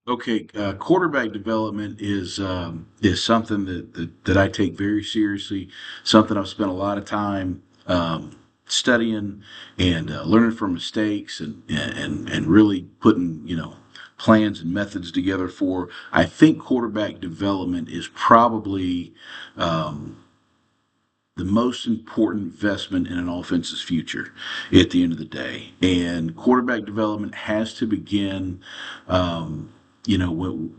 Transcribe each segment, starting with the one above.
Okay, quarterback development is something that I take very seriously. Something I've spent a lot of time studying and learning from mistakes and really putting plans and methods together for. I think quarterback development is probably um, the most important investment in an offense's future at the end of the day. And quarterback development has to begin,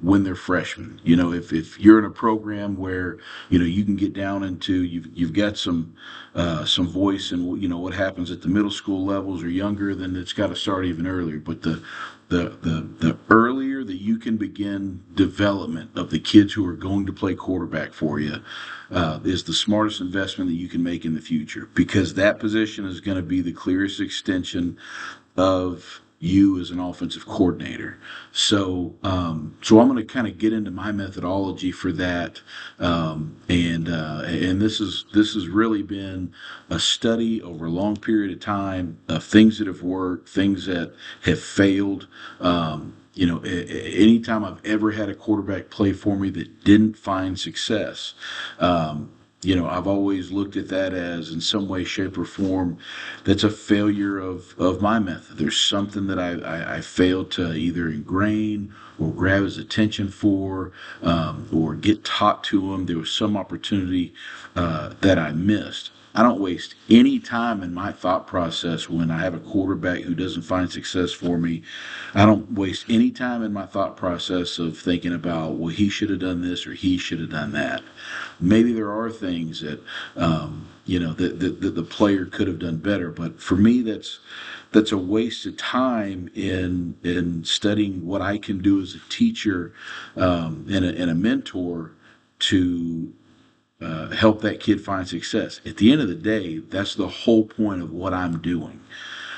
when they're freshmen. If you're in a program where, you can get down into, you've got some voice and, what happens at the middle school levels or younger, then it's got to start even earlier. But the earlier that you can begin development of the kids who are going to play quarterback for you, is the smartest investment that you can make in the future, because that position is going to be the clearest extension of you as an offensive coordinator. So I'm going to kind of get into my methodology for that, and this has really been a study over a long period of time of things that have worked, things that have failed. Anytime I've ever had a quarterback play for me that didn't find success, I've always looked at that as, in some way, shape, or form, that's a failure of my method. There's something that I failed to either ingrain or grab his attention for, or get taught to him. There was some opportunity that I missed. I don't waste any time in my thought process when I have a quarterback who doesn't find success for me. I don't waste any time in my thought process of thinking about, well, he should have done this or he should have done that. Maybe there are things that the player could have done better, but for me, that's a waste of time in studying what I can do as a teacher, and a mentor to help that kid find success. At the end of the day, that's the whole point of what I'm doing,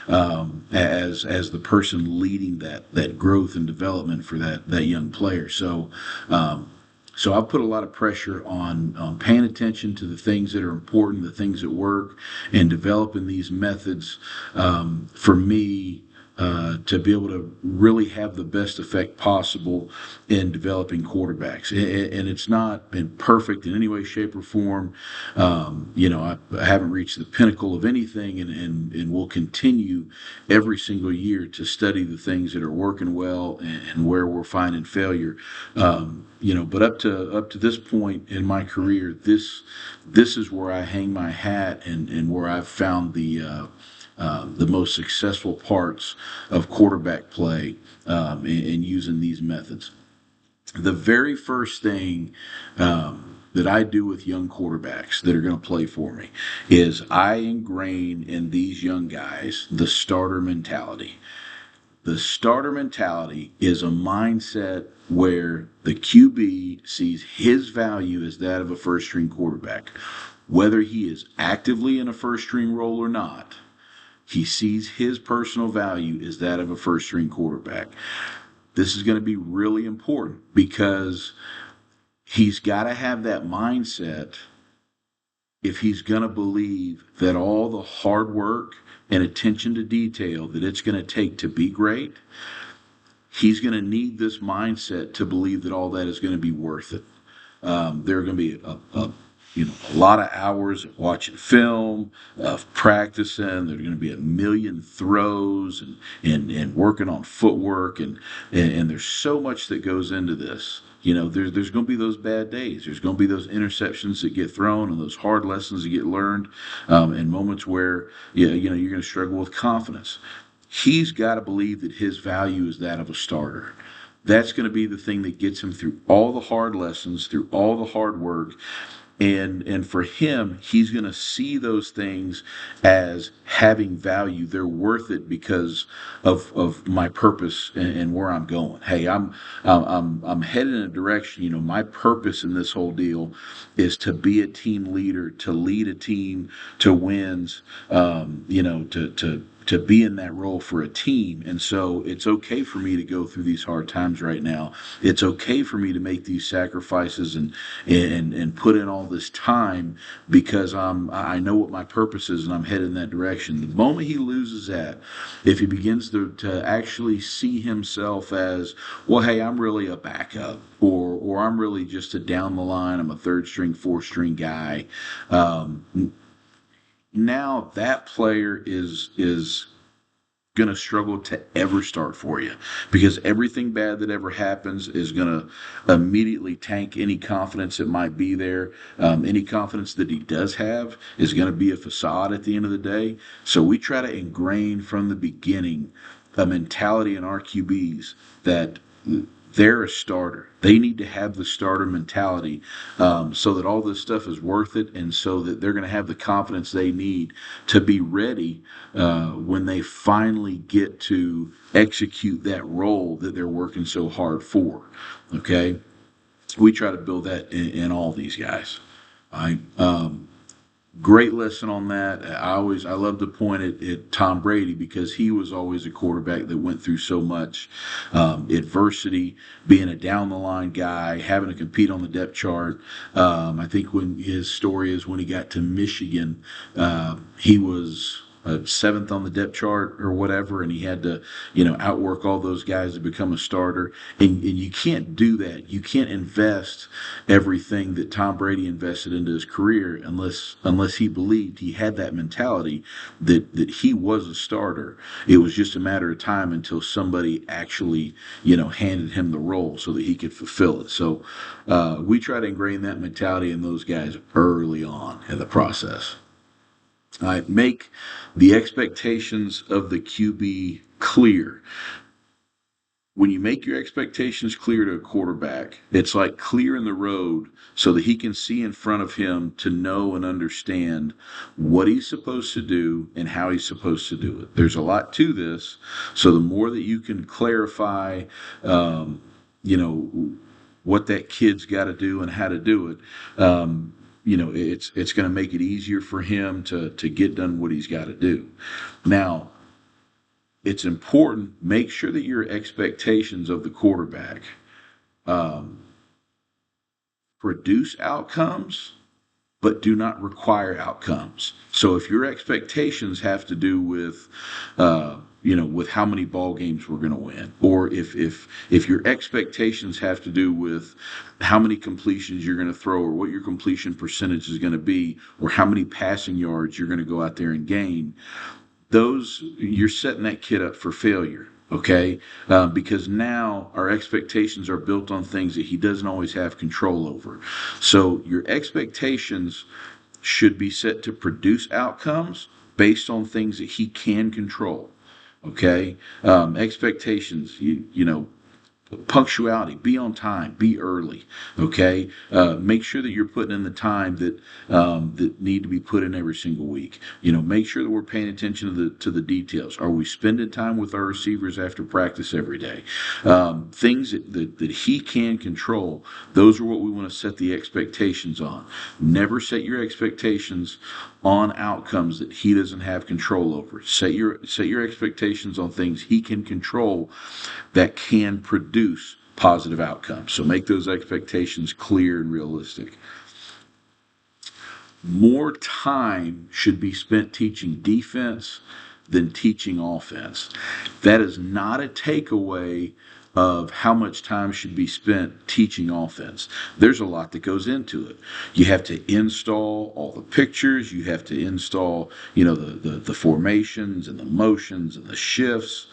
as the person leading that growth and development for that young player. So I've put a lot of pressure on paying attention to the things that are important, the things that work, and developing these methods, for me, to be able to really have the best effect possible in developing quarterbacks. And it's not been perfect in any way, shape, or form. I haven't reached the pinnacle of anything, and will continue every single year to study the things that are working well and where we're finding failure. But up to this point in my career, this is where I hang my hat, and where I've found the most successful parts of quarterback play, in using these methods. The very first thing that I do with young quarterbacks that are going to play for me is I ingrain in these young guys the starter mentality. The starter mentality is a mindset where the QB sees his value as that of a first string quarterback. Whether he is actively in a first string role or not, he sees his personal value as that of a first string quarterback. This is going to be really important because he's got to have that mindset if he's going to believe that all the hard work and attention to detail that it's going to take to be great, he's going to need this mindset to believe that all that is going to be worth it. There are going to be a lot of hours of watching film, of practicing. There are going to be a million throws and working on footwork, and there's so much that goes into this. There's going to be those bad days. There's going to be those interceptions that get thrown and those hard lessons that get learned, and moments where you're going to struggle with confidence. He's got to believe that his value is that of a starter. That's going to be the thing that gets him through all the hard lessons, through all the hard work. And for him, he's going to see those things as having value. They're worth it because of my purpose and where I'm going. Hey, I'm headed in a direction. My purpose in this whole deal is to be a team leader, to lead a team to wins. To to be in that role for a team. And so it's okay for me to go through these hard times right now. It's okay for me to make these sacrifices and put in all this time because I know what my purpose is and I'm headed in that direction. The moment he loses that, if he begins to actually see himself as, well, hey, I'm really a backup, or I'm really just a down the line, I'm a third string, fourth string guy. Now that player is going to struggle to ever start for you because everything bad that ever happens is going to immediately tank any confidence that might be there. Any confidence that he does have is going to be a facade at the end of the day. So we try to ingrain from the beginning a mentality in our QBs that they're a starter. They need to have the starter mentality so that all this stuff is worth it and so that they're going to have the confidence they need to be ready when they finally get to execute that role that they're working so hard for. Okay? We try to build that in all these guys. All right? Great lesson on that. I love to point at Tom Brady because he was always a quarterback that went through so much adversity, being a down the line guy, having to compete on the depth chart. I think when his story is when he got to Michigan, he was seventh on the depth chart or whatever, and he had to, outwork all those guys to become a starter. And you can't do that. You can't invest everything that Tom Brady invested into his career unless he believed he had that mentality that he was a starter. It was just a matter of time until somebody actually, handed him the role so that he could fulfill it. So we try to ingrain that mentality in those guys early on in the process. Make the expectations of the QB clear. When you make your expectations clear to a quarterback, it's like clearing the road so that he can see in front of him to know and understand what he's supposed to do and how he's supposed to do it. There's a lot to this, so the more that you can clarify, what that kid's got to do and how to do it, it's going to make it easier for him to get done what he's got to do. Now, it's important, make sure that your expectations of the quarterback produce outcomes, but do not require outcomes. So if your expectations have to do with, with how many ball games we're going to win, or if your expectations have to do with how many completions you're going to throw, or what your completion percentage is going to be, or how many passing yards you're going to go out there and gain, you're setting that kid up for failure. Okay, because now our expectations are built on things that he doesn't always have control over. So your expectations should be set to produce outcomes based on things that he can control. Okay, expectations, punctuality, be on time, be early. Okay, make sure that you're putting in the time that need to be put in every single week. Make sure that we're paying attention to the details. Are we spending time with our receivers after practice every day? Things that he can control. Those are what we want to set the expectations on. Never set your expectations on outcomes that he doesn't have control over. Set your expectations on things he can control that can produce positive outcomes. So make those expectations clear and realistic. More time should be spent teaching defense than teaching offense. That is not a takeaway of how much time should be spent teaching offense. There's a lot that goes into it. You have to install all the pictures. You have to install, the formations and the motions and the shifts.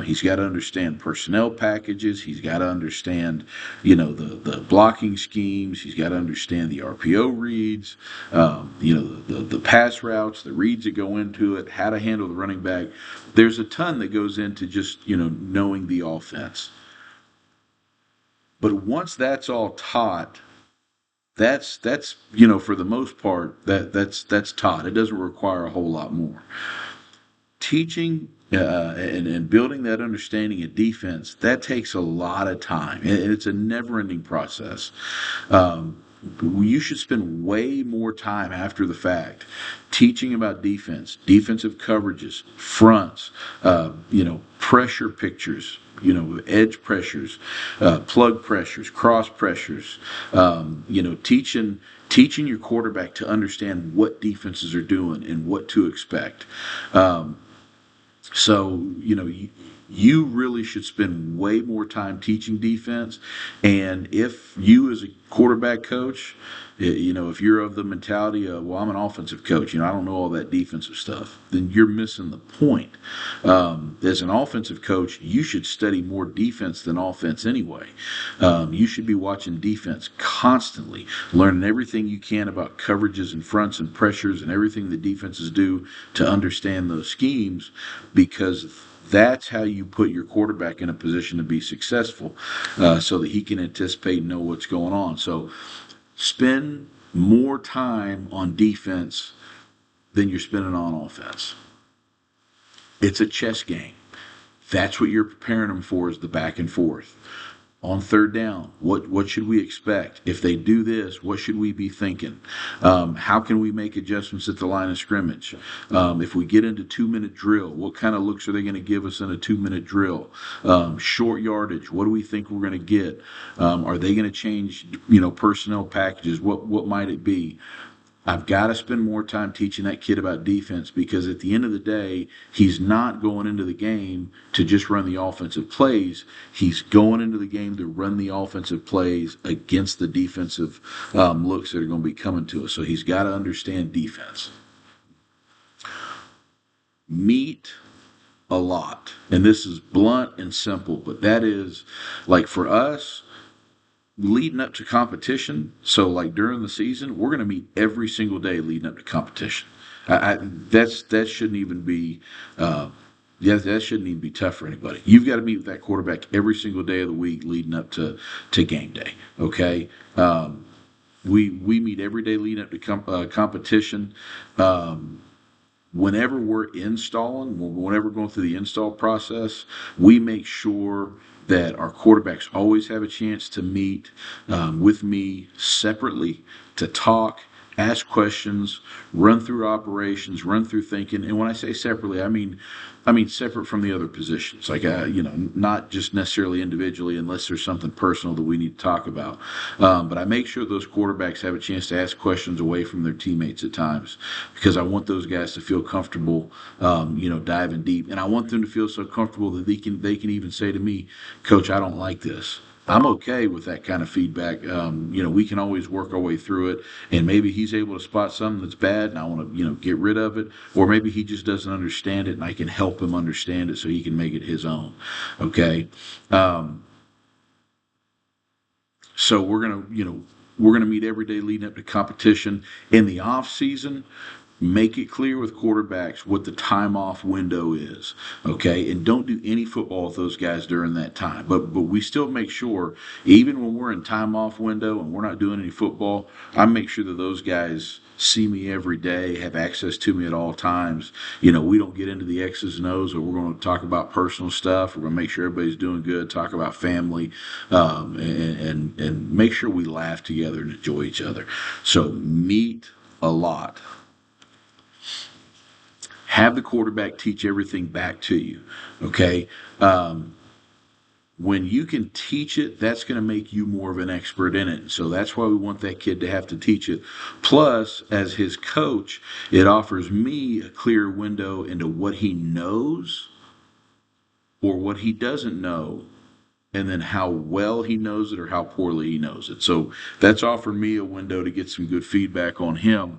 He's got to understand personnel packages. He's got to understand, the blocking schemes. He's got to understand the RPO reads, the pass routes, the reads that go into it, how to handle the running back. There's a ton that goes into just, knowing the offense. But once that's all taught, that's for the most part that's taught. It doesn't require a whole lot more. Teaching and building that understanding of defense, that takes a lot of time, and it's a never-ending process. you should spend way more time after the fact teaching about defense, defensive coverages, fronts, pressure pictures, edge pressures, plug pressures, cross pressures, teaching your quarterback to understand what defenses are doing and what to expect. So, you really should spend way more time teaching defense. And if you, as a quarterback coach, if you're of the mentality of, well, I'm an offensive coach, I don't know all that defensive stuff, then you're missing the point. As an offensive coach, you should study more defense than offense anyway. You should be watching defense constantly, learning everything you can about coverages and fronts and pressures and everything the defenses do to understand those schemes, because that's how you put your quarterback in a position to be successful, so that he can anticipate and know what's going on. So spend more time on defense than you're spending on offense. It's a chess game. That's what you're preparing them for, is the back and forth. On third down, what should we expect? If they do this, what should we be thinking? How can we make adjustments at the line of scrimmage? If we get into 2-minute drill, what kind of looks are they going to give us in a 2-minute drill? Short yardage, what do we think we're going to get? Are they going to change, personnel packages? What might it be? I've got to spend more time teaching that kid about defense, because at the end of the day, he's not going into the game to just run the offensive plays. He's going into the game to run the offensive plays against the defensive looks that are going to be coming to us. So he's got to understand defense. Meet a lot. And this is blunt and simple, but that is, like, for us, leading up to competition. So, like, during the season, we're going to meet every single day leading up to competition. That shouldn't even be that shouldn't even be tough for anybody. You've got to meet with that quarterback every single day of the week leading up to game day. Okay, we meet every day leading up to competition. Whenever we're installing, whenever we're going through the install process, we make sure that our quarterbacks always have a chance to meet with me separately, to talk, ask questions, run through operations, run through thinking. And when I say separately, I mean separate from the other positions, like not just necessarily individually, unless there's something personal that we need to talk about. But I make sure those quarterbacks have a chance to ask questions away from their teammates at times, because I want those guys to feel comfortable, diving deep, and I want them to feel so comfortable that they can even say to me, "Coach, I don't like this." I'm okay with that kind of feedback. We can always work our way through it, and maybe he's able to spot something that's bad, and I want to, get rid of it, or maybe he just doesn't understand it, and I can help him understand it so he can make it his own. Okay, so we're gonna meet every day leading up to competition. In the off season, make it clear with quarterbacks what the time off window is, okay? And don't do any football with those guys during that time. But we still make sure, even when we're in time off window and we're not doing any football, I make sure that those guys see me every day, have access to me at all times. We don't get into the X's and O's, or we're going to talk about personal stuff. We're going to make sure everybody's doing good, talk about family, and make sure we laugh together and enjoy each other. So meet a lot. Have the quarterback teach everything back to you, okay? When you can teach it, that's going to make you more of an expert in it. So that's why we want that kid to have to teach it. Plus, as his coach, it offers me a clear window into what he knows or what he doesn't know, and then how well he knows it or how poorly he knows it. So that's offered me a window to get some good feedback on him.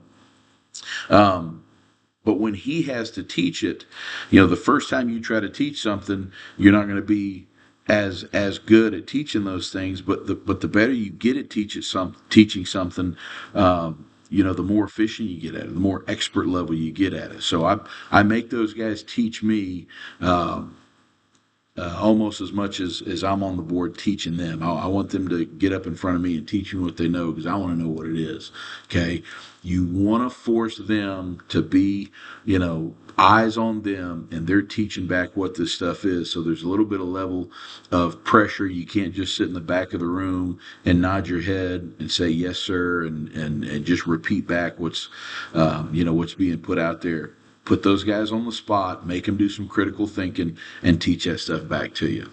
But when he has to teach it, the first time you try to teach something, you're not going to be as good at teaching those things. But the better you get at teaching something, the more efficient you get at it, the more expert level you get at it. So I make those guys teach me almost as much as I'm on the board teaching them. I want them to get up in front of me and teach me what they know because I want to know what it is. Okay. You want to force them to be, eyes on them and they're teaching back what this stuff is. So there's a little bit of level of pressure. You can't just sit in the back of the room and nod your head and say, yes, sir. And just repeat back what's being put out there. Put those guys on the spot, make them do some critical thinking, and teach that stuff back to you.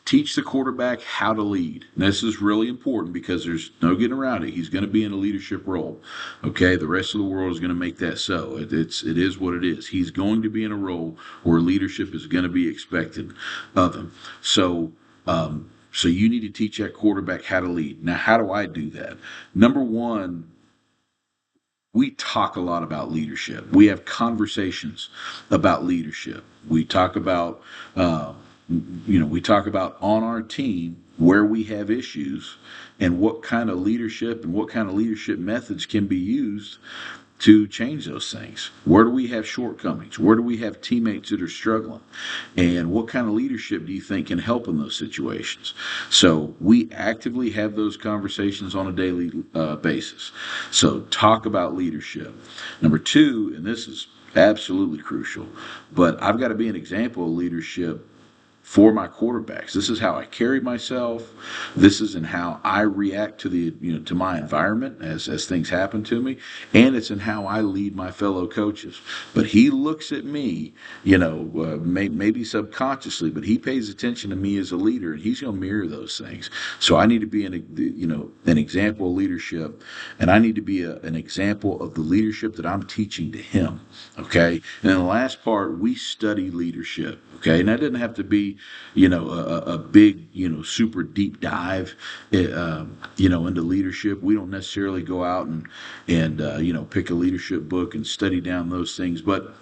Teach the quarterback how to lead. And this is really important because there's no getting around it. He's going to be in a leadership role. Okay, the rest of the world is going to make that so. It is what it is. He's going to be in a role where leadership is going to be expected of him. So you need to teach that quarterback how to lead. Now, how do I do that? Number one, we talk a lot about leadership. We have conversations about leadership. We talk about, on our team where we have issues and what kind of leadership and what kind of leadership methods can be used to change those things. Where do we have shortcomings? Where do we have teammates that are struggling? And what kind of leadership do you think can help in those situations? So we actively have those conversations on a daily basis. So talk about leadership. Number two, and this is absolutely crucial, but I've got to be an example of leadership for my quarterbacks. This is how I carry myself. This is in how I react to my environment as things happen to me, and it's in how I lead my fellow coaches. But he looks at me, maybe subconsciously, but he pays attention to me as a leader, and he's going to mirror those things. So I need to be an example of leadership, and I need to be an example of the leadership that I'm teaching to him. Okay, and then the last part, we study leadership. Okay, and that didn't have to be, a big, super deep dive, into leadership. We don't necessarily go out and pick a leadership book and study down those things, but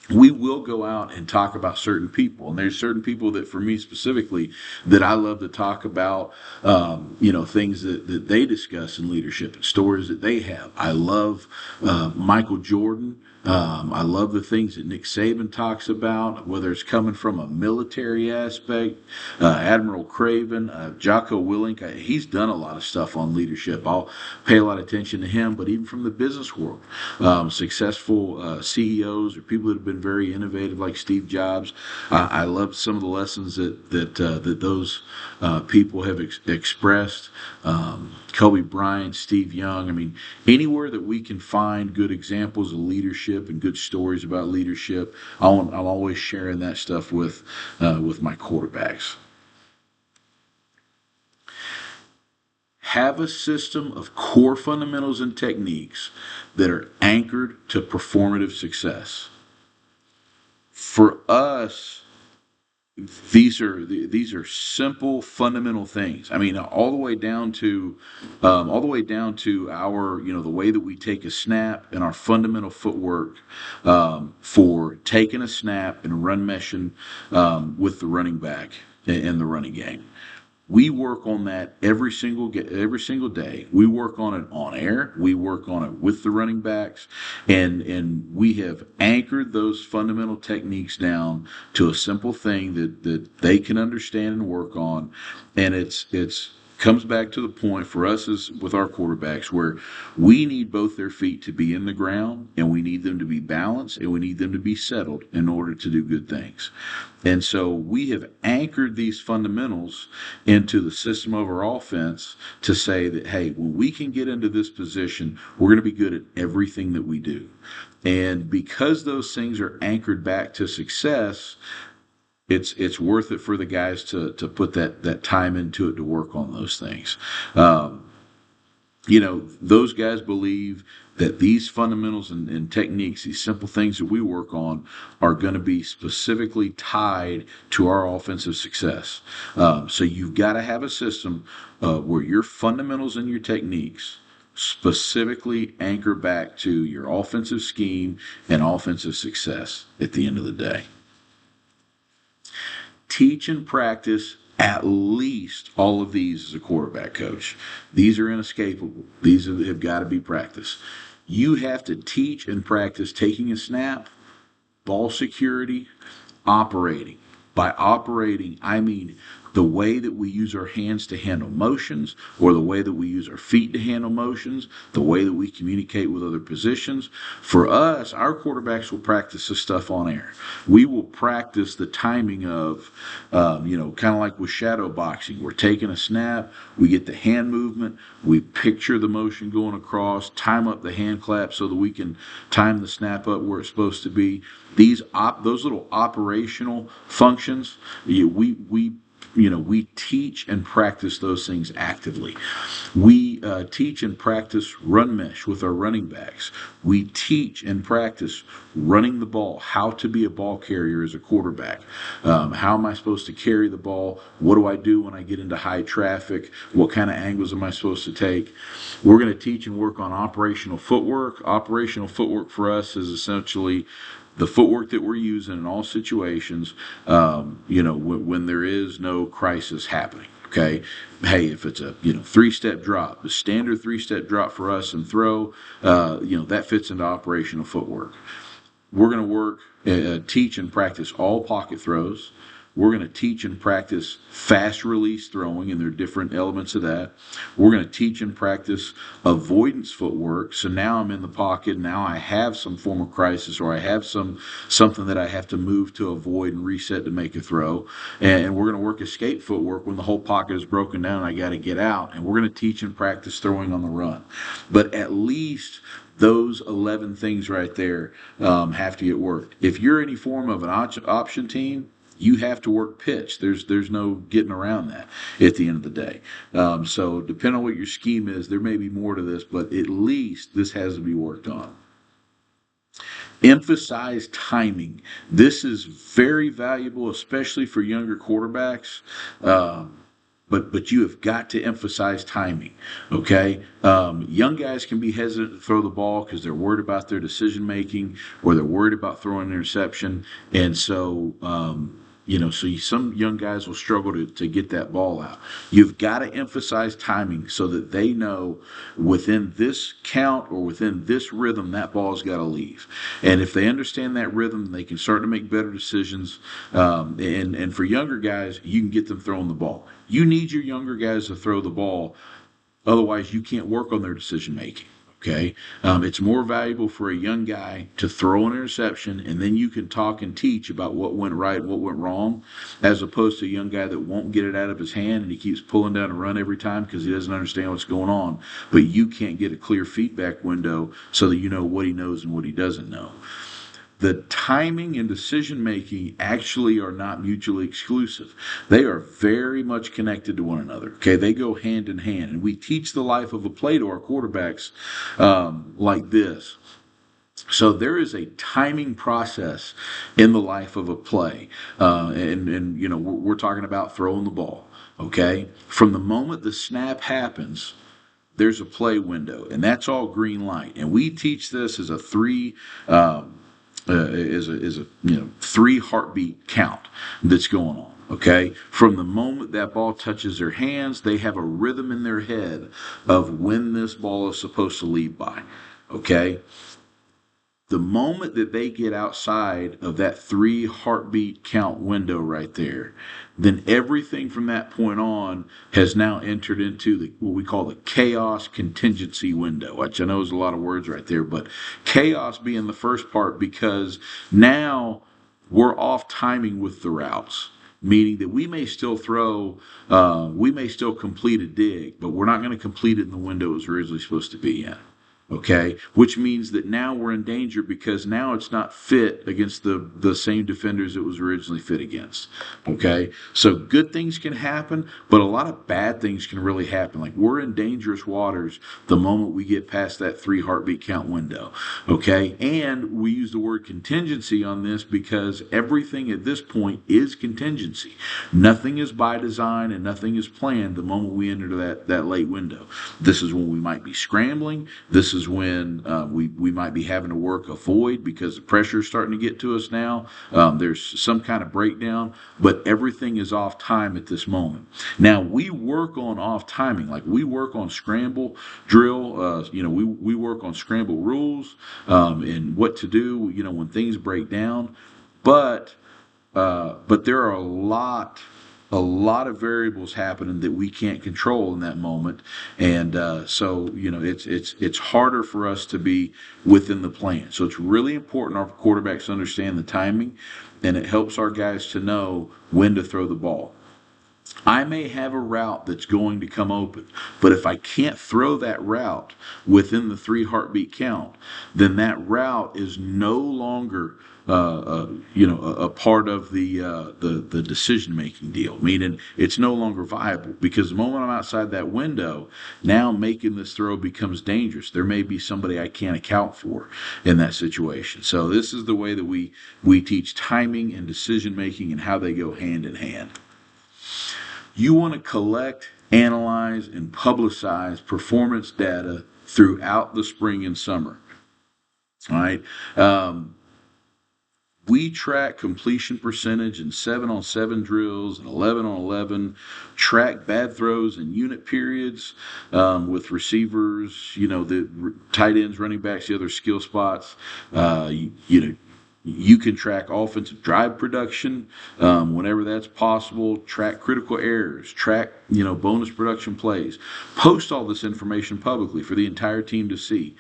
we will go out and talk about certain people. And there's certain people that, for me specifically, that I love to talk about, things that they discuss in leadership and stories that they have. I love Michael Jordan. I love the things that Nick Saban talks about, whether it's coming from a military aspect, Admiral Craven, Jocko Willink. He's done a lot of stuff on leadership. I'll pay a lot of attention to him, but even from the business world, successful CEOs or people that have been very innovative like Steve Jobs. I love some of the lessons that those people have expressed. Kobe Bryant, Steve Young. I mean, anywhere that we can find good examples of leadership and good stories about leadership, I'm always sharing that stuff with my quarterbacks. Have a system of core fundamentals and techniques that are anchored to performative success. For us, these are simple fundamental things. I mean, all the way down to our the way that we take a snap and our fundamental footwork for taking a snap and run meshing with the running back in the running game. We work on that every single day. We work on it on air. We work on it with the running backs, and we have anchored those fundamental techniques down to a simple thing that they can understand and work on. And it's comes back to the point for us as with our quarterbacks where we need both their feet to be in the ground, and we need them to be balanced, and we need them to be settled in order to do good things. And so we have anchored these fundamentals into the system of our offense to say that, hey, when we can get into this position, we're going to be good at everything that we do. And because those things are anchored back to success, it's worth it for the guys to put that time into it to work on those things. Those guys believe that these fundamentals and techniques, these simple things that we work on, are going to be specifically tied to our offensive success. So you've got to have a system where your fundamentals and your techniques specifically anchor back to your offensive scheme and offensive success at the end of the day. Teach and practice at least all of these as a quarterback coach. These are inescapable. These have got to be practiced. You have to teach and practice taking a snap, ball security, operating. By operating, I mean the way that we use our hands to handle motions, or the way that we use our feet to handle motions, the way that we communicate with other positions. For us, our quarterbacks will practice this stuff on air. We will practice the timing of, kind of like with shadow boxing. We're taking a snap, we get the hand movement, we picture the motion going across, time up the hand clap so that we can time the snap up where it's supposed to be. Those little operational functions, we teach and practice those things actively. We teach and practice run mesh with our running backs. We teach and practice running the ball, how to be a ball carrier as a quarterback. How am I supposed to carry the ball? What do I do when I get into high traffic? What kind of angles am I supposed to take? We're going to teach and work on operational footwork. Operational footwork for us is essentially the footwork that we're using in all situations, when there is no crisis happening. Okay. Hey, if it's a, three-step drop, the standard three-step drop for us and throw, that fits into operational footwork. We're going to teach and practice all pocket throws. We're going to teach and practice fast release throwing, and there are different elements of that. We're going to teach and practice avoidance footwork. So now I'm in the pocket. Now I have some form of crisis, or I have something that I have to move to avoid and reset to make a throw. And we're going to work escape footwork when the whole pocket is broken down and I got to get out. And we're going to teach and practice throwing on the run. But at least those 11 things right there have to get worked. If you're any form of an option team, you have to work pitch. There's no getting around that at the end of the day. So depending on what your scheme is, there may be more to this, but at least this has to be worked on. Emphasize timing. This is very valuable, especially for younger quarterbacks. But you have got to emphasize timing, okay? Young guys can be hesitant to throw the ball because they're worried about their decision making, or they're worried about throwing an interception, and so some young guys will struggle to get that ball out. You've got to emphasize timing so that they know within this count or within this rhythm that ball's got to leave. And if they understand that rhythm, they can start to make better decisions. And for younger guys, you can get them throwing the ball. You need your younger guys to throw the ball. Otherwise, you can't work on their decision making. Okay, it's more valuable for a young guy to throw an interception, and then you can talk and teach about what went right, what went wrong, as opposed to a young guy that won't get it out of his hand and he keeps pulling down a run every time because he doesn't understand what's going on. But you can't get a clear feedback window so that you know what he knows and what he doesn't know. The timing and decision making actually are not mutually exclusive. They are very much connected to one another. Okay, they go hand in hand, and we teach the life of a play to our quarterbacks like this. So there is a timing process in the life of a play, and we're talking about throwing the ball. Okay, from the moment the snap happens, there's a play window, and that's all green light. And we teach this as a three heartbeat count that's going on. Okay, from the moment that ball touches their hands, they have a rhythm in their head of when this ball is supposed to leave by. Okay, the moment that they get outside of that 3 heartbeat count window right there, then everything from that point on has now entered into what we call the chaos contingency window, which I know is a lot of words right there, but chaos being the first part, because now we're off timing with the routes. Meaning that we may still complete a dig, but we're not going to complete it in the window it was originally supposed to be in. Okay, which means that now we're in danger because now it's not fit against the same defenders it was originally fit against. Okay, so good things can happen, but a lot of bad things can really happen. Like, we're in dangerous waters the moment we get past that 3 heartbeat count window. Okay, and we use the word contingency on this because everything at this point is contingency. Nothing is by design and nothing is planned the moment we enter that late window. This is when we might be scrambling. This is when we might be having to work a void because the pressure is starting to get to us now. There's some kind of breakdown, but everything is off time at this moment. Now, we work on off timing, like we work on scramble drill. We work on scramble rules and what to do, when things break down. But but there are a lot of variables happening that we can't control in that moment, and so it's harder for us to be within the plan. So it's really important our quarterbacks understand the timing, and it helps our guys to know when to throw the ball. I may have a route that's going to come open, but if I can't throw that route within the 3 heartbeat count, then that route is no longer a part of the decision making deal. Meaning it's no longer viable because the moment I'm outside that window, now making this throw becomes dangerous. There may be somebody I can't account for in that situation. So this is the way that we teach timing and decision making and how they go hand in hand. You want to collect, analyze, and publicize performance data throughout the spring and summer. All right. We track completion percentage in 7-on-7 drills and 11-on-11, track bad throws and unit periods with receivers, the tight ends, running backs, the other skill spots. You can track offensive drive production whenever that's possible. Track critical errors. Track bonus production plays. Post all this information publicly for the entire team to see.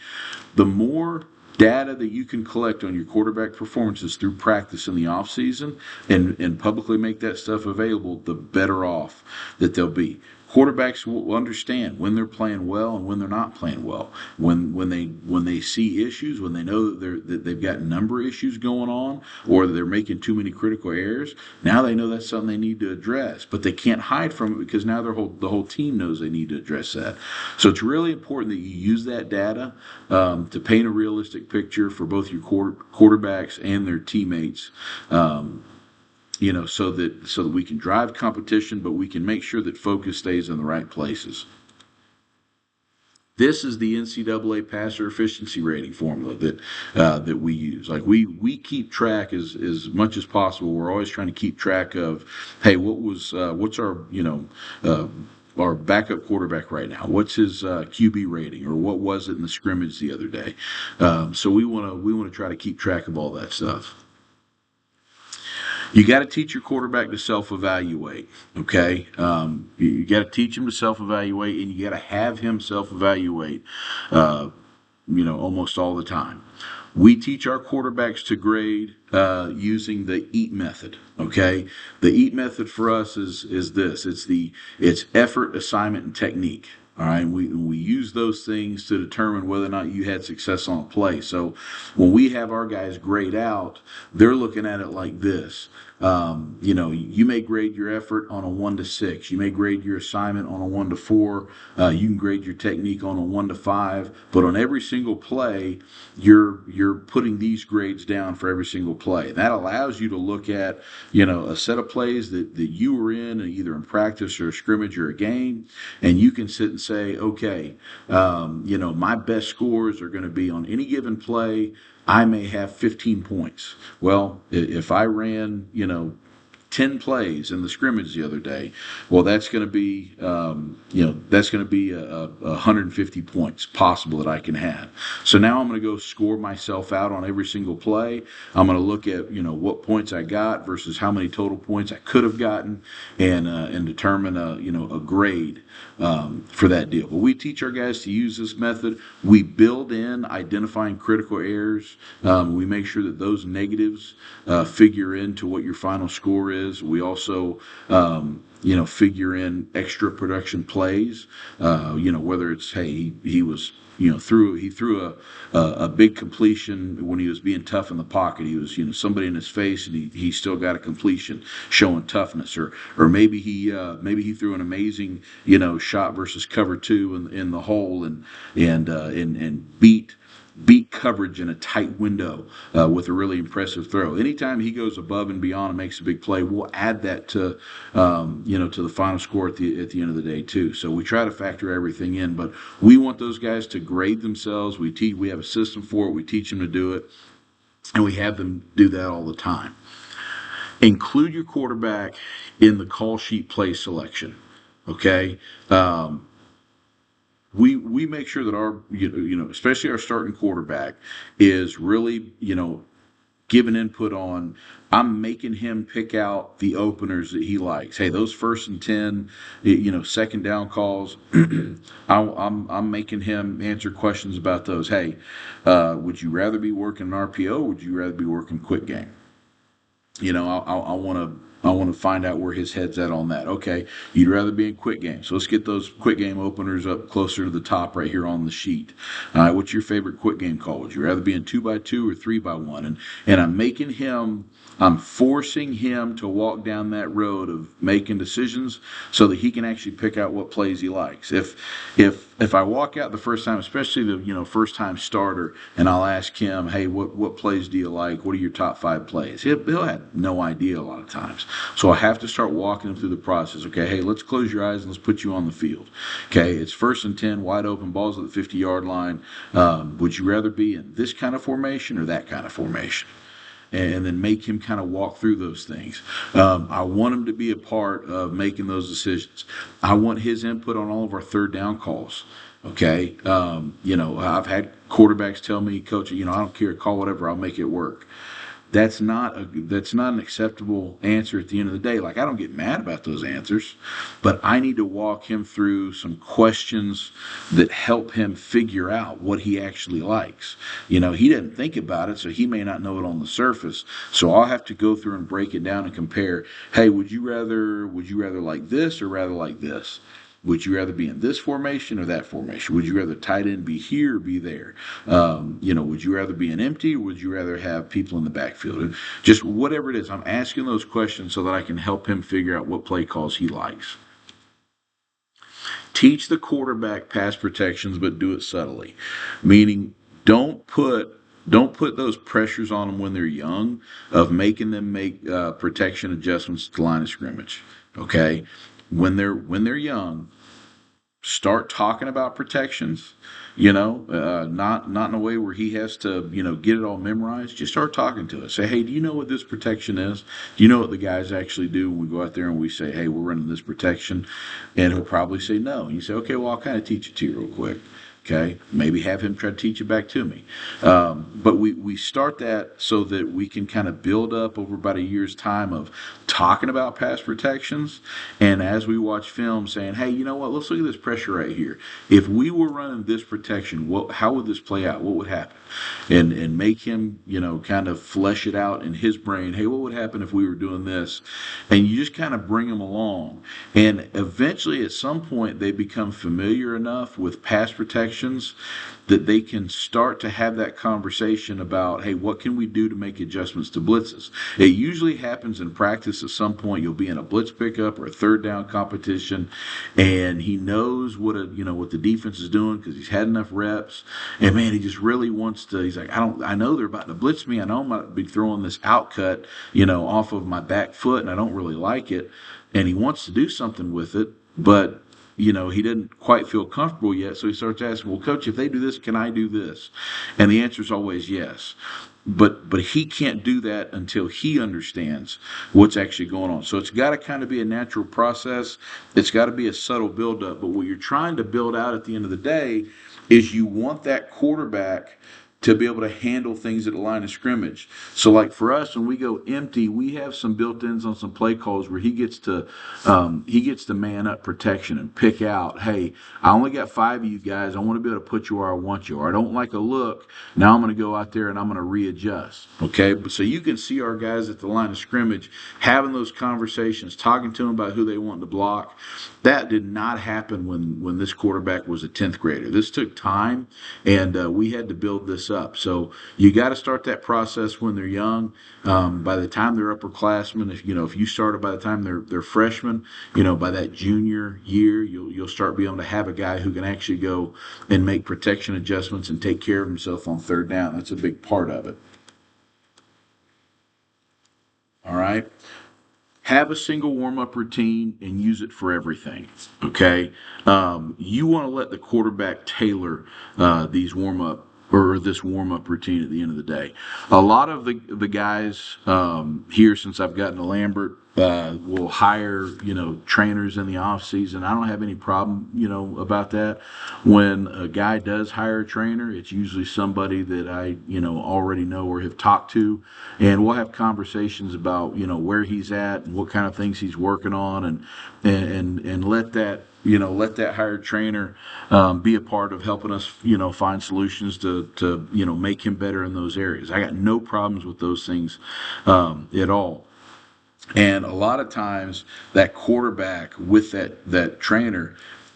The more data that you can collect on your quarterback performances through practice in the off season and publicly make that stuff available, the better off that they'll be. Quarterbacks will understand when they're playing well and when they're not playing well. When they see issues, when they know that they've got number issues going on, or they're making too many critical errors, now they know that's something they need to address. But they can't hide from it because now the whole team knows they need to address that. So it's really important that you use that data to paint a realistic picture for both your quarterbacks and their teammates. So that we can drive competition, but we can make sure that focus stays in the right places. This is the NCAA passer efficiency rating formula that we use. Like we keep track as much as possible. We're always trying to keep track of, hey, what's our backup quarterback right now? What's his QB rating, or what was it in the scrimmage the other day? So we want to try to keep track of all that stuff. You got to teach your quarterback to self-evaluate, okay? You got to teach him to self-evaluate, and you got to have him self-evaluate, almost all the time. We teach our quarterbacks to grade using the EAT method, okay? The EAT method for us is this. It's effort, assignment, and technique. All right, we use those things to determine whether or not you had success on a play. So when we have our guys grade out, they're looking at it like this. You may grade your effort on a 1 to 6. You may grade your assignment on a 1 to 4. You can grade your technique on a 1 to 5. But on every single play, you're putting these grades down for every single play. And that allows you to look at a set of plays that you were in, either in practice or a scrimmage or a game, and you can sit and say, okay, my best scores are going to be on any given play. I may have 15 points. Well, if I ran, 10 plays in the scrimmage the other day, well, that's going to be, 150 points possible that I can have. So now I'm going to go score myself out on every single play. I'm going to look at, what points I got versus how many total points I could have gotten, and determine a grade for that deal. But we teach our guys to use this method. We build in identifying critical errors. We make sure that those negatives figure into what your final score is. We also, figure in extra production plays. Whether it's, hey, he was, threw a big completion when he was being tough in the pocket. He was, somebody in his face, and he still got a completion, showing toughness. Or maybe he threw an amazing, shot versus cover 2 in the hole and beat coverage in a tight window with a really impressive throw. Anytime he goes above and beyond and makes a big play, we'll add that to the final score at the end of the day too. So we try to factor everything in, but we want those guys to grade themselves. We have a system for it. We teach them to do it, and we have them do that all the time. Include your quarterback in the call sheet play selection. Okay. We make sure that our, especially our starting quarterback is really, giving input on. I'm making him pick out the openers that he likes. Hey, those 1st and 10, second down calls. I'm making him answer questions about those. Hey, would you rather be working an RPO, or would you rather be working quick game? I want to find out where his head's at on that. Okay, you'd rather be in quick game, so let's get those quick game openers up closer to the top right here on the sheet. What's your favorite quick game call? Would you rather be in 2x2 or 3x1? And I'm forcing him to walk down that road of making decisions so that he can actually pick out what plays he likes. If I walk out the first time, especially the first time starter, and I'll ask him, hey, what plays do you like? What are your top 5 plays? He'll have no idea a lot of times. So I have to start walking him through the process. Okay, hey, let's close your eyes and let's put you on the field. Okay, it's 1st and 10, wide open, balls at the 50-yard line. Would you rather be in this kind of formation or that kind of formation? And then make him kind of walk through those things. I want him to be a part of making those decisions. I want his input on all of our third down calls. Okay, I've had quarterbacks tell me, Coach, I don't care, call whatever, I'll make it work. That's not an acceptable answer at the end of the day. Like, I don't get mad about those answers, but I need to walk him through some questions that help him figure out what he actually likes. He didn't think about it, so he may not know it on the surface. So I'll have to go through and break it down and compare. Hey, would you rather like this or rather like this? Would you rather be in this formation or that formation? Would you rather tight end be here or be there? Would you rather be an empty, or would you rather have people in the backfield? Just whatever it is, I'm asking those questions so that I can help him figure out what play calls he likes. Teach the quarterback pass protections, but do it subtly. Meaning, don't put those pressures on them when they're young of making them make protection adjustments to the line of scrimmage. Okay, when they're young, start talking about protections. Not in a way where he has to get it all memorized. Just start talking to us. Say, hey, do you know what this protection is? Do you know what the guys actually do when we go out there and we say, hey, we're running this protection? And he'll probably say no. And you say, okay, well, I'll kind of teach it to you real quick. Okay, maybe have him try to teach it back to me. But we start that so that we can kind of build up over about a year's time of talking about pass protections. And as we watch film, saying, hey, you know what? Let's look at this pressure right here. If we were running this protection, how would this play out? What would happen? And make him, kind of flesh it out in his brain. Hey, what would happen if we were doing this? And you just kind of bring them along. And eventually, at some point, they become familiar enough with pass protection that they can start to have that conversation about, hey, what can we do to make adjustments to blitzes? It usually happens in practice at some point. You'll be in a blitz pickup or a third down competition, and he knows what the defense is doing because he's had enough reps. And man, he just really wants to. He's like, I know they're about to blitz me. I know I'm going to be throwing this outcut, off of my back foot, and I don't really like it. And he wants to do something with it, but he didn't quite feel comfortable yet, so he starts asking, well, Coach, if they do this, can I do this? And the answer is always yes. But he can't do that until he understands what's actually going on. So it's got to kind of be a natural process. It's got to be a subtle buildup. But what you're trying to build out at the end of the day is you want that quarterback to be able to handle things at the line of scrimmage. So like for us, when we go empty, we have some built-ins on some play calls where he gets to man up protection and pick out, hey, I only got 5 of you guys. I want to be able to put you where I want you. Or I don't like a look. Now I'm going to go out there and I'm going to readjust. Okay? So you can see our guys at the line of scrimmage having those conversations, talking to them about who they want to block. That did not happen when this quarterback was a 10th grader. This took time, and we had to build this up. So you got to start that process when they're young. By the time they're upperclassmen, if you started by the time they're freshmen, by that junior year, you'll start being able to have a guy who can actually go and make protection adjustments and take care of himself on third down. That's a big part of it. All right. Have a single warm-up routine and use it for everything, okay? You want to let the quarterback tailor these warm-up or this warm-up routine at the end of the day. A lot of the guys here, since I've gotten to Lambert, We'll hire, trainers in the off season. I don't have any problem, about that. When a guy does hire a trainer, it's usually somebody that I, already know or have talked to, and we'll have conversations about, where he's at and what kind of things he's working on, and let that hired trainer be a part of helping us, find solutions to make him better in those areas. I got no problems with those things at all. And a lot of times that quarterback with that trainer,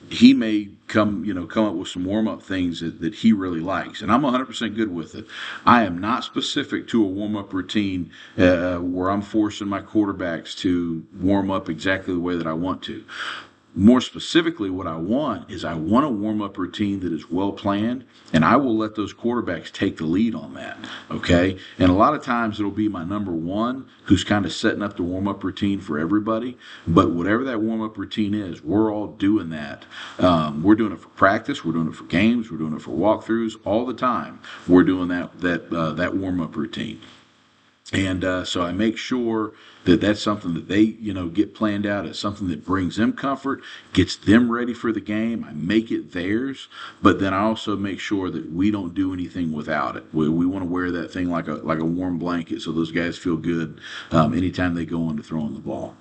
he may come up with some warm up things that he really likes, and I'm 100% good with it. I am not specific to a warm up routine where I'm forcing my quarterbacks to warm up exactly the way that I want to. More specifically, what I want is I want a warm up routine that is well planned, and I will let those quarterbacks take the lead on that. Okay. And a lot of times it'll be my number one who's kind of setting up the warm up routine for everybody. But whatever that warm up routine is, we're all doing that. We're doing it for practice, we're doing it for games, we're doing it for walkthroughs all the time. We're doing that warm up routine. And so I make sure that that's something that they, get planned out. It's something that brings them comfort, gets them ready for the game. I make it theirs, but then I also make sure that we don't do anything without it. We want to wear that thing like a warm blanket, so those guys feel good anytime they go into throwing the ball.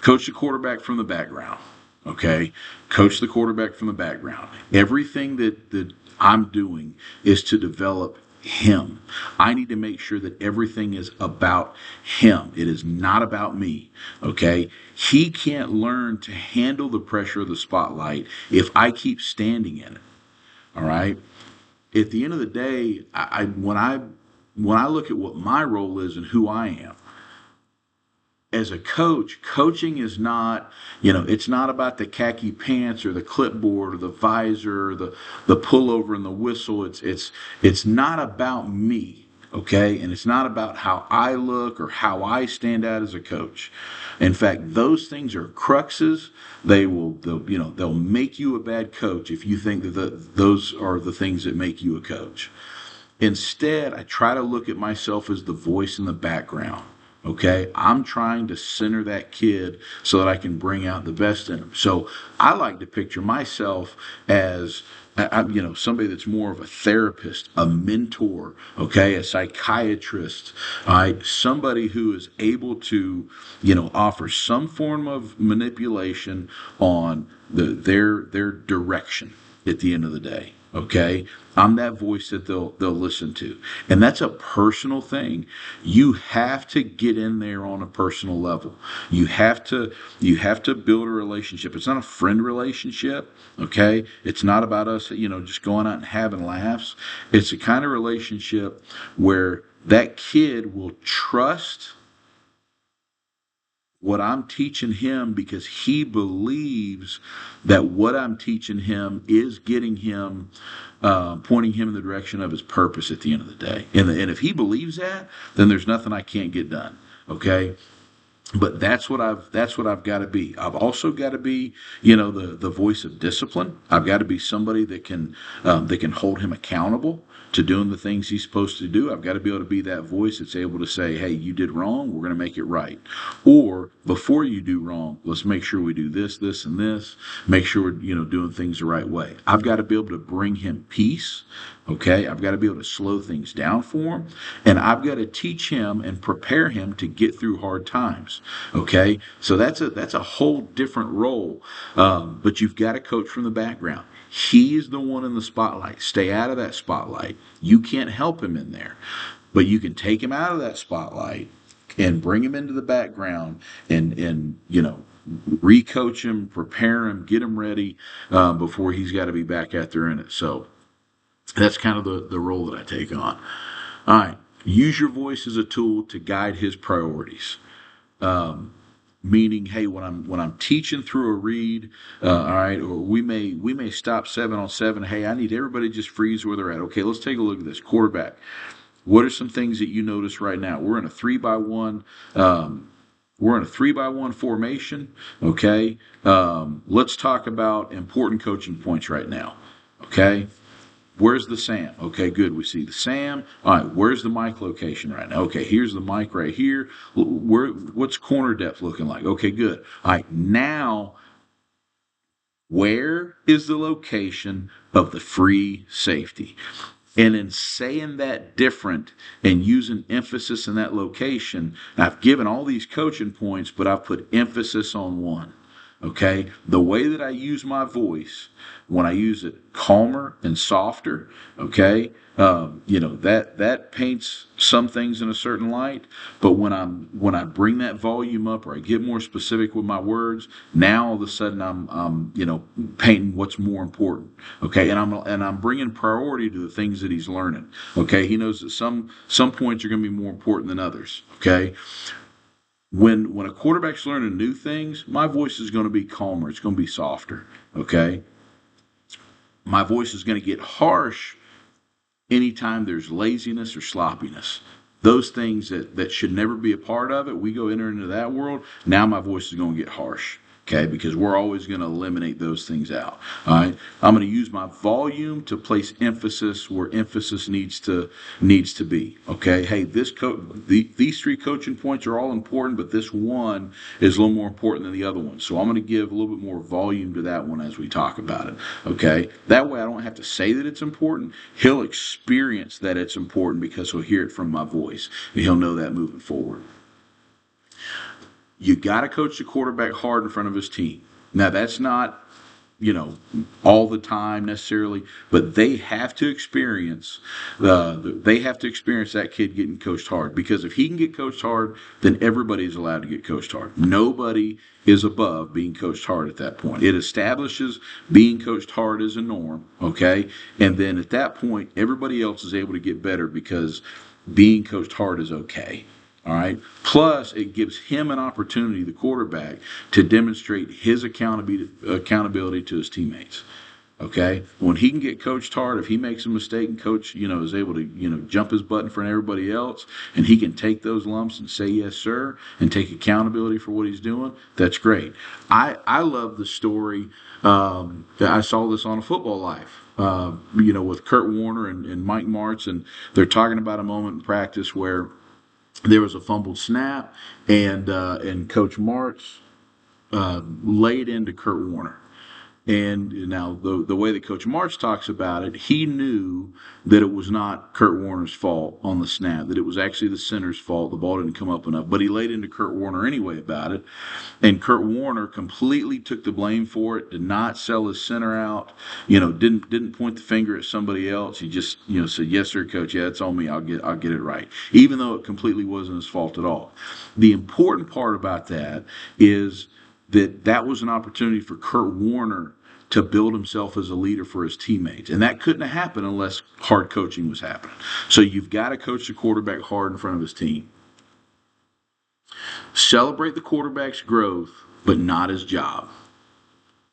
Coach the quarterback from the background. Okay, coach the quarterback from the background. Everything that I'm doing is to develop him. I need to make sure that everything is about him. It is not about me. Okay? He can't learn to handle the pressure of the spotlight if I keep standing in it. All right? At the end of the day, when I look at what my role is and who I am, as a coach, coaching is not, it's not about the khaki pants or the clipboard or the visor or the pullover and the whistle. It's not about me, okay? And it's not about how I look or how I stand out as a coach. In fact, those things are cruxes. They'll make you a bad coach if you think that those are the things that make you a coach. Instead, I try to look at myself as the voice in the background. Okay, I'm trying to center that kid so that I can bring out the best in him. So I like to picture myself as somebody that's more of a therapist, a mentor, okay, a psychiatrist, all right, somebody who is able to, offer some form of manipulation on their direction at the end of the day. Okay, I'm that voice that they'll listen to, and that's a personal thing. You have to get in there on a personal level. You have to build a relationship. It's not a friend relationship. Okay, it's not about us, just going out and having laughs. It's a kind of relationship where that kid will trust what I'm teaching him because he believes that what I'm teaching him is getting him, pointing him in the direction of his purpose at the end of the day. And if he believes that, then there's nothing I can't get done. Okay. But that's what I've got to be. I've also got to be, the voice of discipline. I've got to be somebody that can hold him accountable to doing the things he's supposed to do. I've got to be able to be that voice that's able to say, hey, you did wrong, we're going to make it right. Or before you do wrong, let's make sure we do this, this, and this. Make sure we're, doing things the right way. I've got to be able to bring him peace. Okay, I've got to be able to slow things down for him, and I've got to teach him and prepare him to get through hard times. Okay, so that's a whole different role, but you've got to coach from the background. He's the one in the spotlight. Stay out of that spotlight. You can't help him in there, but you can take him out of that spotlight and bring him into the background and recoach him, prepare him, get him ready before he's got to be back out there in it. So that's kind of the role that I take on. All right. Use your voice as a tool to guide his priorities. Meaning, hey, when I'm teaching through a read, all right, or we may stop 7-on-7. Hey, I need everybody to just freeze where they're at. Okay, let's take a look at this quarterback. What are some things that you notice right now? We're in a 3-by-1. We're in a 3-by-1 formation. Okay, let's talk about important coaching points right now. Okay. Where's the SAM? Okay, good. We see the SAM. All right, where's the mic location right now? Okay, here's the mic right here. What's corner depth looking like? Okay, good. All right, now where is the location of the free safety? And in saying that different and using emphasis in that location, I've given all these coaching points, but I've put emphasis on one. Okay? The way that I use my voice, when I use it calmer and softer, okay, that paints some things in a certain light. But when I bring that volume up or I get more specific with my words, now all of a sudden I'm painting what's more important. Okay, and I'm bringing priority to the things that he's learning. Okay, he knows that some points are going to be more important than others. Okay, when a quarterback's learning new things, my voice is going to be calmer. It's going to be softer. Okay, my voice is going to get harsh anytime there's laziness or sloppiness. Those things that should never be a part of it, we go enter into that world. Now my voice is going to get harsh. Okay, because we're always going to eliminate those things out. All right, I'm going to use my volume to place emphasis where emphasis needs to be. Okay, hey, these three coaching points are all important, but this one is a little more important than the other one. So I'm going to give a little bit more volume to that one as we talk about it. Okay, that way I don't have to say that it's important. He'll experience that it's important because he'll hear it from my voice, and he'll know that moving forward. You got to coach the quarterback hard in front of his team. Now, that's not, all the time necessarily, but they have to experience that kid getting coached hard. Because if he can get coached hard, then everybody's allowed to get coached hard. Nobody is above being coached hard at that point. It establishes being coached hard as a norm, okay? And then at that point, everybody else is able to get better because being coached hard is okay. All right. Plus, it gives him an opportunity, the quarterback, to demonstrate his accountability to his teammates. Okay. When he can get coached hard, if he makes a mistake and coach, is able to, jump his butt in front of everybody else, and he can take those lumps and say yes, sir, and take accountability for what he's doing, that's great. I love the story. I saw this on a Football Life. With Kurt Warner and Mike Martz, and they're talking about a moment in practice where there was a fumbled snap, and Coach Martz laid into Kurt Warner. And now the way that Coach Martz talks about it, he knew that it was not Kurt Warner's fault on the snap, that it was actually the center's fault. The ball didn't come up enough, but he laid into Kurt Warner anyway about it. And Kurt Warner completely took the blame for it, did not sell his center out, didn't point the finger at somebody else. He just, said, yes, sir, coach, yeah, it's on me. I'll get it right. Even though it completely wasn't his fault at all. The important part about that is that was an opportunity for Kurt Warner to build himself as a leader for his teammates. And that couldn't have happened unless hard coaching was happening. So you've got to coach the quarterback hard in front of his team. Celebrate the quarterback's growth, but not his job.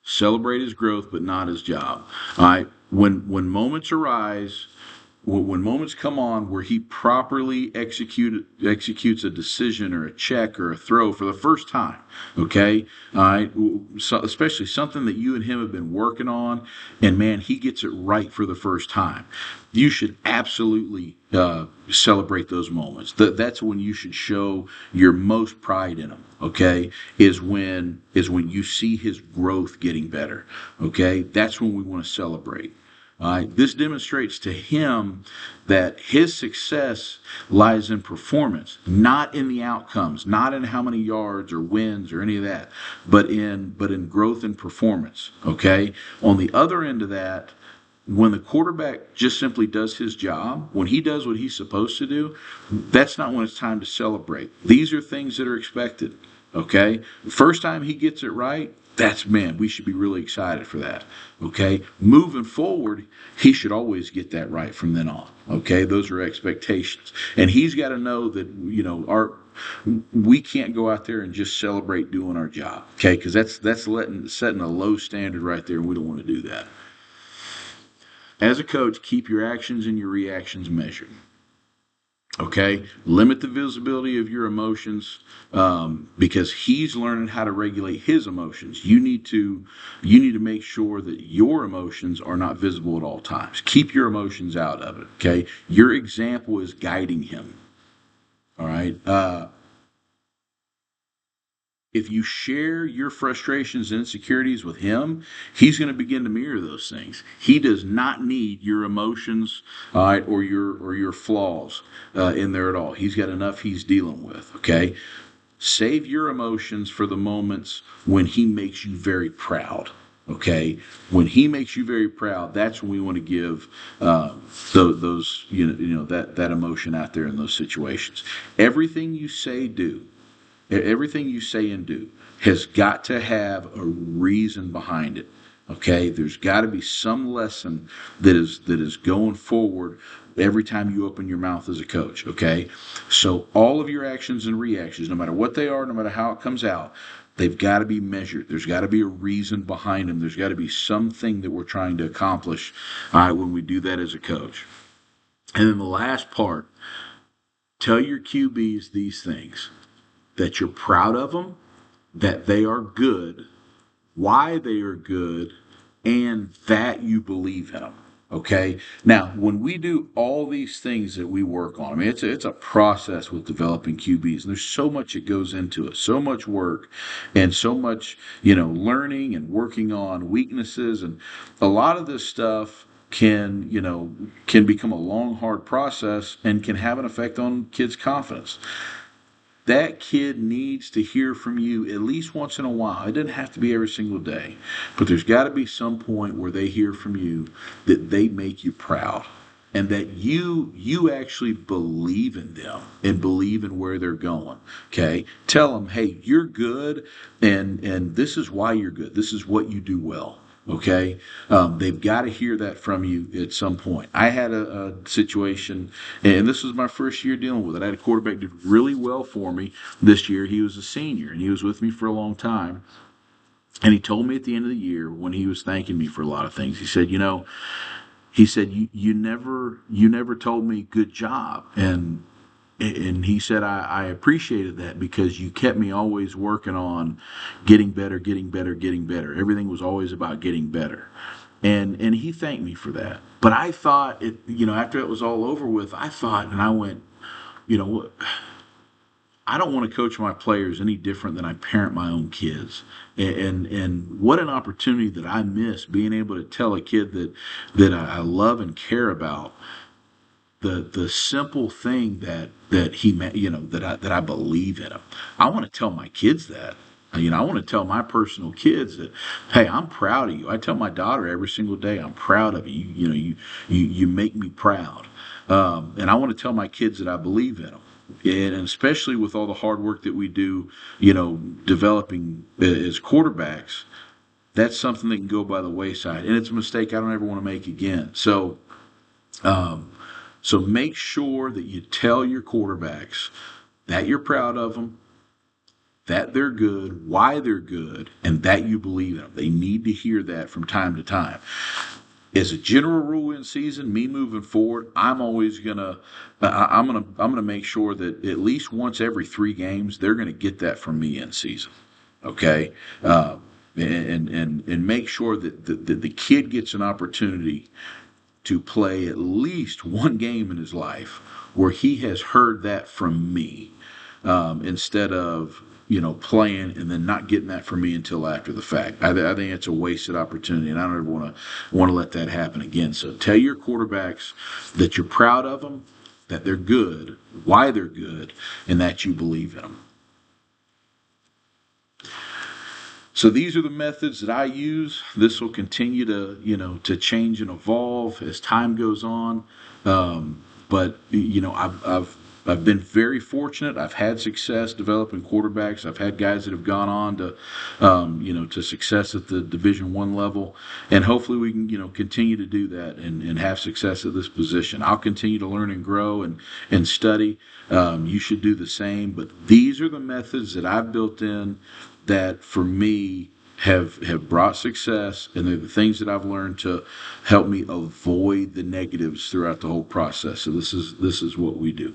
Celebrate his growth, but not his job. All right? When moments arise, when moments come on where he properly executes a decision or a check or a throw for the first time, okay? All right? So especially something that you and him have been working on, and man, he gets it right for the first time. You should absolutely celebrate those moments. That's when you should show your most pride in him, okay? Is when you see his growth getting better, okay? That's when we want to celebrate. This demonstrates to him that his success lies in performance, not in the outcomes, not in how many yards or wins or any of that, but in growth and performance. Okay? On the other end of that, when the quarterback just simply does his job, when he does what he's supposed to do, that's not when it's time to celebrate. These are things that are expected. Okay? First time he gets it right, we should be really excited for that. Okay? Moving forward, he should always get that right from then on. Okay? Those are expectations. And he's got to know that, we can't go out there and just celebrate doing our job. Okay? Because that's setting a low standard right there, and we don't want to do that. As a coach, keep your actions and your reactions measured. Okay, limit the visibility of your emotions, because he's learning how to regulate his emotions. You need to make sure that your emotions are not visible at all times. Keep your emotions out of it. Okay, your example is guiding him. All right. If you share your frustrations and insecurities with him, he's going to begin to mirror those things. He does not need your emotions, all right, or your flaws in there at all. He's got enough he's dealing with. Okay, save your emotions for the moments when he makes you very proud. Okay, when he makes you very proud, that's when we want to give those that emotion out there in those situations. Everything you say, do. Everything you say and do has got to have a reason behind it. Okay, there's got to be some lesson that is going forward every time you open your mouth as a coach. Okay, so all of your actions and reactions, no matter what they are, no matter how it comes out, they've got to be measured. There's got to be a reason behind them. There's got to be something that we're trying to accomplish when we do that as a coach. And then the last part, tell your QBs these things: that you're proud of them, that they are good, why they are good, and that you believe in them. Okay. Now, when we do all these things that we work on, I mean, it's a process with developing QBs. And there's so much that goes into it, so much work, and so much, learning and working on weaknesses, and a lot of this stuff can become a long, hard process and can have an effect on kids' confidence. That kid needs to hear from you at least once in a while. It doesn't have to be every single day, but there's got to be some point where they hear from you that they make you proud, and that you actually believe in them and believe in where they're going. Okay, tell them, hey, you're good, and this is why you're good. This is what you do well. Okay, they've got to hear that from you at some point. I had a situation, and this was my first year dealing with it. I had a quarterback that did really well for me this year. He was a senior, and he was with me for a long time. And he told me at the end of the year, when he was thanking me for a lot of things, he said, you never told me good job. And he said, I appreciated that because you kept me always working on getting better, getting better, getting better. Everything was always about getting better. And he thanked me for that. But I thought, after it was all over with, and I went, what? I don't want to coach my players any different than I parent my own kids. And what an opportunity that I miss, being able to tell a kid that I love and care about the simple thing that he that I believe in him. I want to tell my kids that. I want to tell my personal kids that, hey, I'm proud of you. I tell my daughter every single day, I'm proud of you. You make me proud. And I want to tell my kids that I believe in them. And especially with all the hard work that we do, developing as quarterbacks, that's something that can go by the wayside. And it's a mistake I don't ever want to make again. So make sure that you tell your quarterbacks that you're proud of them, that they're good, why they're good, and that you believe in them. They need to hear that from time to time. As a general rule in season, me moving forward, I'm gonna make sure that at least once every 3 games, they're gonna get that from me in season. Okay, and make sure that the kid gets an opportunity to play at least one game in his life where he has heard that from me, instead of playing and then not getting that from me until after the fact. I think it's a wasted opportunity, and I don't ever want to let that happen again. So tell your quarterbacks that you're proud of them, that they're good, why they're good, and that you believe in them. So these are the methods that I use. This will continue to change and evolve as time goes on. But I've been very fortunate. I've had success developing quarterbacks. I've had guys that have gone on to success at the Division I level, and hopefully we can continue to do that and have success at this position. I'll continue to learn and grow and study. You should do the same. But these are the methods that I've built in that for me have brought success, and they're the things that I've learned to help me avoid the negatives throughout the whole process. So this is what we do.